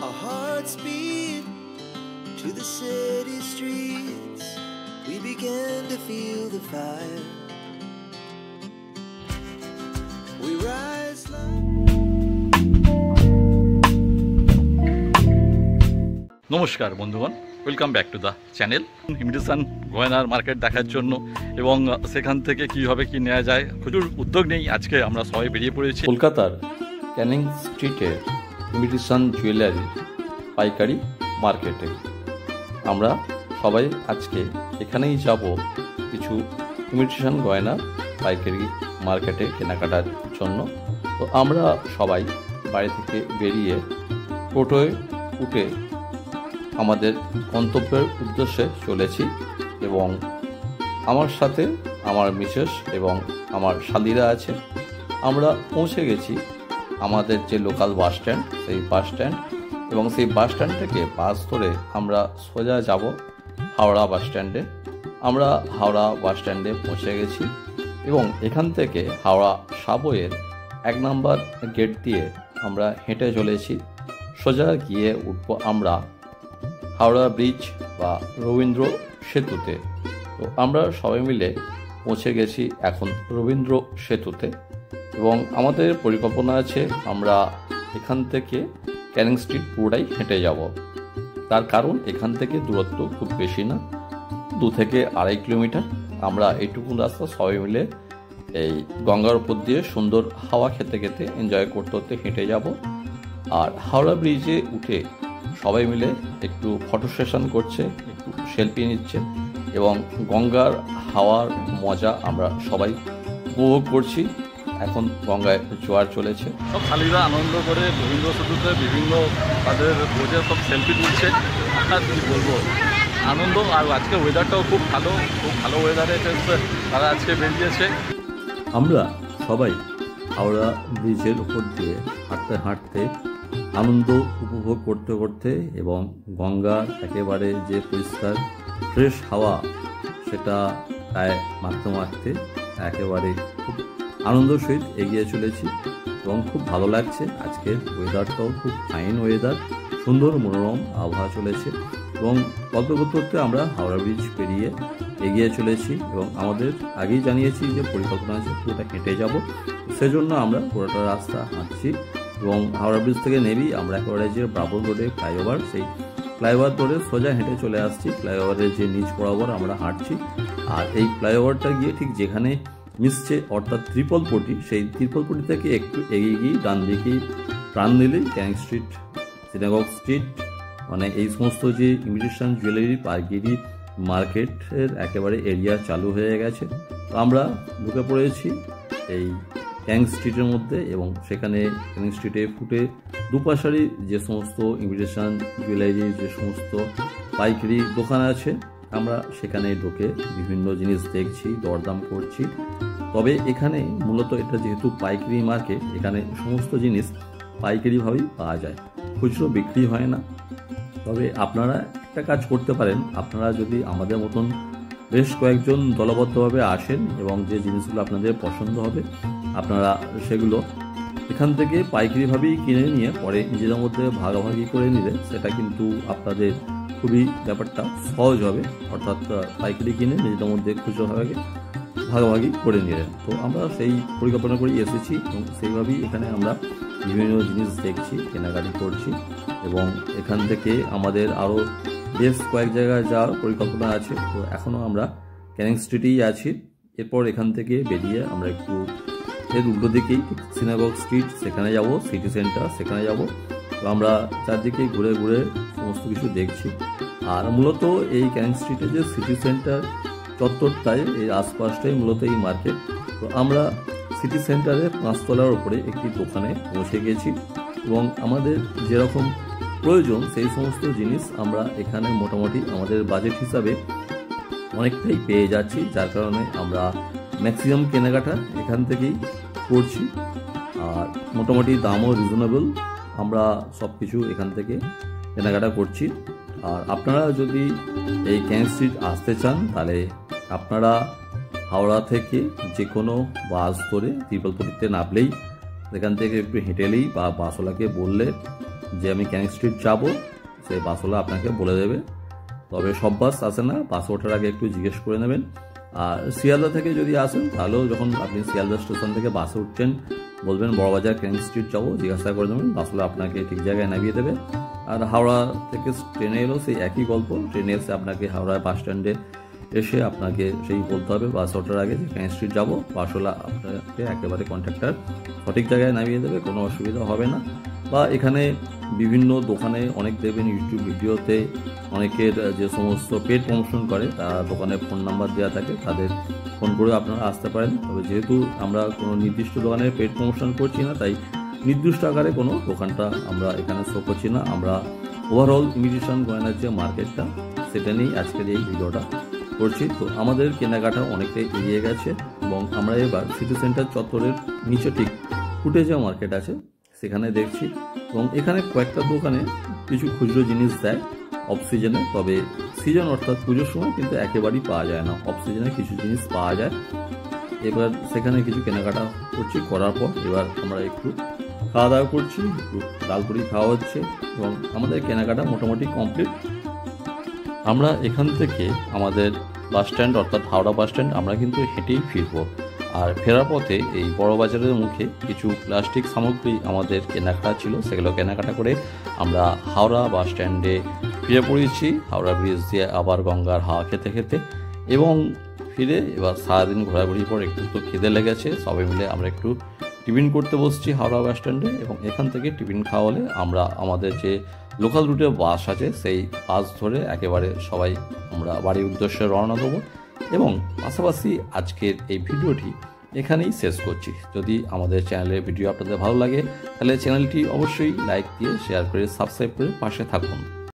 Our hearts beat to the city streets. We began to feel the fire. We rise like... নমস্কার বন্ধুগণ, welcome back to the channel. Imitation গয়নার market দেখার জন্য এবং সেখান থেকে কীভাবে কি নেওয়া যায় প্রচুর উদ্যোগ নেই। আজকে আমরা সবাই বেরিয়ে পড়েছি কলকাতার ক্যানিং স্ট্রিটের ইমিটেশন জুয়েলারি পাইকারি মার্কেটে। আমরা সবাই আজকে এখানেই যাব কিছু ইমিটেশন গয়না পাইকারি মার্কেটে কেনাকাটার জন্য। তো আমরা সবাই বাড়ি থেকে বেরিয়ে টোটোয় উঠে আমাদের গন্তব্যের উদ্দেশ্যে চলেছি এবং আমার সাথে আমার মিসেস এবং আমার শালিরা আছে। আমরা পৌঁছে গেছি আমাদের যে লোকাল বাস স্ট্যান্ড, সেই বাস স্ট্যান্ড, এবং সেই বাস স্ট্যান্ড থেকে বাস ধরে আমরা সোজা যাব হাওড়া বাস স্ট্যান্ডে। আমরা হাওড়া বাস স্ট্যান্ডে পৌঁছে গেছি এবং এখান থেকে হাওড়া সাবওয়ের 1 নম্বর গেট দিয়ে আমরা হেঁটে চলেছি। সোজা গিয়ে উঠব আমরা হাওড়া ব্রিজ বা রবীন্দ্র সেতুতে। তো আমরা সবাই মিলে পৌঁছে গেছি এখন রবীন্দ্র সেতুতে এবং আমাদের পরিকল্পনা আছে আমরা এখান থেকে ক্যানিং স্ট্রিট পুরোটাই হেঁটে যাব। তার কারণ এখান থেকে দূরত্ব খুব বেশি না, 2 থেকে 2.5 কিলোমিটার। আমরা এইটুকু রাস্তা সবাই মিলে এই গঙ্গার উপর দিয়ে সুন্দর হাওয়া খেতে খেতে এনজয় করতে করতে হেঁটে যাব। আর হাওড়া ব্রিজে উঠে সবাই মিলে একটু ফটো সেশন করছে, একটু সেলফি নিচ্ছে এবং গঙ্গার হাওয়ার মজা আমরা সবাই উপভোগ করছি। এখন গঙ্গায় জোয়ার চলেছে। সব শালিরা আনন্দ করে রবীন্দ্র সেতুতে বিভিন্ন তাদের বোঝে সব সেলফি তুলছে। আপনার কী বলবো, আনন্দ। আর আজকে ওয়েদারটাও খুব ভালো ওয়েদারে তারা আজকে বেরিয়েছে। আমরা সবাই হাওড়া ব্রিজের উপর দিয়ে হাঁটতে হাঁটতে আনন্দ উপভোগ করতে করতে এবং গঙ্গার একেবারে যে পরিষ্কার ফ্রেশ হাওয়া সেটা গায়ে মাখতে মাখতে একেবারে খুব আনন্দের সহিত এগিয়ে চলেছি এবং খুব ভালো লাগছে। আজকের ওয়েদারটাও খুব ফাইন ওয়েদার, সুন্দর মনোরম আবহাওয়া চলেছে এবং গল্প করতে করতে আমরা হাওড়া ব্রিজ পেরিয়ে এগিয়ে চলেছি এবং আমাদের আগেই জানিয়েছি যে পরিকল্পনা আছে পুরোটা হেঁটে যাব, সেজন্য আমরা পুরোটা রাস্তা হাঁটছি এবং হাওড়া ব্রিজ থেকে নেমেই আমরা একেবারে যে ব্রাভো রোডে ফ্লাইওভার, সেই ফ্লাইওভার ধরে সোজা হেঁটে চলে আসছি। ফ্লাইওভারের যে নিচ বরাবর আমরা হাঁটছি আর এই ফ্লাইওভারটা গিয়ে ঠিক যেখানে মিশছে অর্থাৎ ত্রিপলপটি, সেই ত্রিপলপটি থেকে একটু এগিয়ে গিয়ে ডান দিকে প্রাণ দিলেই ক্যানিং স্ট্রিট, সিনাগগ স্ট্রিট, মানে এই সমস্ত যে ইমিটেশন জুয়েলারি পাইকারি মার্কেটের একেবারে এরিয়া চালু হয়ে গেছে। তো আমরা ঢুকে পড়েছি এই ক্যানিং স্ট্রিটের মধ্যে এবং সেখানে ক্যানিং স্ট্রিটে ফুটে দুপাশারই যে সমস্ত ইমিটেশন জুয়েলারির যে সমস্ত পাইকারি দোকান আছে, আমরা সেখানে ঢুকে বিভিন্ন জিনিস দেখছি, দরদাম করছি। তবে এখানে মূলত এটা যেহেতু পাইকারি মার্কেট, এখানে সমস্ত জিনিস পাইকারিভাবেই পাওয়া যায়, খুচরো বিক্রি হয় না। তবে আপনারা একটা কাজ করতে পারেন, আপনারা যদি আমাদের মতন বেশ কয়েকজন দলবদ্ধভাবে আসেন এবং যে জিনিসগুলো আপনাদের পছন্দ হবে আপনারা সেগুলো এখান থেকে পাইকারিভাবেই কিনে নিয়ে পরে নিজেদের মধ্যে ভাগাভাগি করে নিলে সেটা কিন্তু আপনাদের খুবই ব্যাপারটা সহজ হবে। অর্থাৎ পাইকারি কিনে নিজেদের মধ্যে খুচরোভাবে ভাগাভাগি করে নিলেন। তো আমরা সেই পরিকল্পনা করেই এসেছি এবং সেইভাবেই এখানে আমরা বিভিন্ন জিনিস দেখছি, কেনাকাটি করছি এবং এখান থেকে আমাদের আরও বেশ কয়েক জায়গায় যাওয়ার পরিকল্পনা আছে। তো এখনও আমরা ক্যানিং স্ট্রিটেই আছি। এরপর এখান থেকে বেরিয়ে আমরা একটু এর উল্টো দিকেই সিনাগগ স্ট্রিট, সেখানে যাব, সিটি সেন্টার, সেখানে যাব। তো আমরা চারদিকে ঘুরে ঘুরে সমস্ত কিছু দেখছি। আর মূলত এই ক্যানিং স্ট্রিটে যে সিটি সেন্টার চত্বরটায়, এই আশপাশটাই মূলত এই মার্কেট। তো আমরা সিটি সেন্টারের 5 তলার উপরে একটি দোকানে পৌঁছে গেছি এবং আমাদের যেরকম প্রয়োজন সেই সমস্ত জিনিস আমরা এখানে মোটামুটি আমাদের বাজেট হিসাবে অনেকটাই পেয়ে যাচ্ছি, যার কারণে আমরা ম্যাক্সিমাম কেনাকাটা এখান থেকেই করছি। আর মোটামুটি দামও রিজনেবল, আমরা সব কিছু এখান থেকে কেনাকাটা করছি। আর আপনারা যদি এই ক্যানিং স্ট্রিট আসতে চান তাহলে আপনারা হাওড়া থেকে যে কোনো বাস ধরে ত্রিপলপটিতে নামলেই, সেখান থেকে একটু হেঁটেলেই বা বাসওয়ালাকে বললে যে আমি ক্যানিং স্ট্রিট যাব, সেই বাসওয়ালা আপনাকে বলে দেবে। তবে সব বাস আসে না, বাসে ওঠার আগে একটু জিজ্ঞেস করে নেবেন। আর শিয়ালদা থেকে যদি আসেন তাহলেও যখন আপনি শিয়ালদা স্টেশন থেকে বাসে উঠছেন বলবেন বড়বাজার ক্যানিং স্ট্রিট যাবো, জিজ্ঞাসা করে দেবেন, বাসওয়ালা আপনাকে ঠিক জায়গায় নামিয়ে দেবে। আর হাওড়া থেকে ট্রেনে এলেও সেই একই গল্প, ট্রেনে এসে আপনাকে হাওড়া বাস স্ট্যান্ডে এসে আপনাকে সেই বলতে হবে বাস ওঠার আগে যে ক্যানিং স্ট্রিট যাবো, বাসওয়ালা আপনাকে একেবারে কন্ট্রাক্টর সঠিক জায়গায় নামিয়ে দেবে, কোনো অসুবিধা হবে না। বা এখানে বিভিন্ন দোকানে অনেক দেখবেন ইউটিউব ভিডিওতে অনেকের যে সমস্ত পেড প্রমোশন করে তারা দোকানে ফোন নাম্বার দেওয়া থাকে, তাদের ফোন করে আপনারা আসতে পারেন। তবে যেহেতু আমরা কোনো নির্দিষ্ট দোকানের পেড প্রমোশন করছি না, তাই নির্দিষ্ট আকারে কোনো দোকানটা আমরা এখানে শো করছি না। আমরা ওভারঅল ইমিটেশন গয়নার যে মার্কেটটা সেটা নিয়েই আজকের এই ভিডিওটা করছি। তো আমাদের কেনাকাটা অনেকটাই এগিয়ে গেছে এবং আমরা এবার সিটি সেন্টার চত্বরের নিচে ঠিক ফুটে যে মার্কেট আছে সেখানে দেখছি, এবং এখানে কয়েকটা দোকানে কিছু খুচরো জিনিস দেয় অফ সিজনে। তবে সিজন অর্থাৎ পুজোর সময় কিন্তু একেবারেই পাওয়া যায় না, অফ সিজনে কিছু জিনিস পাওয়া যায়। এবার সেখানে কিছু কেনাকাটা করছি, করার পর এবার আমরা একটু খাওয়া দাওয়া করছি, একটু ডালপুরি খাওয়া হচ্ছে এবং আমাদের কেনাকাটা মোটামুটি কমপ্লিট। আমরা এখান থেকে আমাদের বাস স্ট্যান্ড অর্থাৎ হাওড়া বাস স্ট্যান্ড আমরা কিন্তু হেঁটেই ফিরবো। আর ফেরার পথে এই বড় বাজারের মুখে কিছু প্লাস্টিক সামগ্রী আমাদের কেনাকাটা ছিল, সেগুলো কেনাকাটা করে আমরা হাওড়া বাস স্ট্যান্ডে ফিরে পড়েছি, হাওড়া ব্রিজ দিয়ে আবার গঙ্গার হাওয়া খেতে খেতে। এবং ফিরে এবার সারাদিন ঘোরাঘুরির পর একটু তো খিদে লেগেছে, সবাই মিলে আমরা একটু টিফিন করতে বসছি হাওড়া বাস স্ট্যান্ডে। এবং এখান থেকে টিফিন খাওয়া হলে আমরা আমাদের যে লোকাল রুটে বাস আছে সেই বাস ধরে একেবারে সবাই আমরা বাড়ির উদ্দেশ্যে রওনা দেবো। এবং পাশাপাশি আজকের এই ভিডিওটি এখানেই শেষ করছি। যদি আমাদের চ্যানেলের ভিডিও আপনাদের ভালো লাগে তাহলে চ্যানেলটি অবশ্যই লাইক দিয়ে শেয়ার করে সাবস্ক্রাইব করে পাশে থাকুন।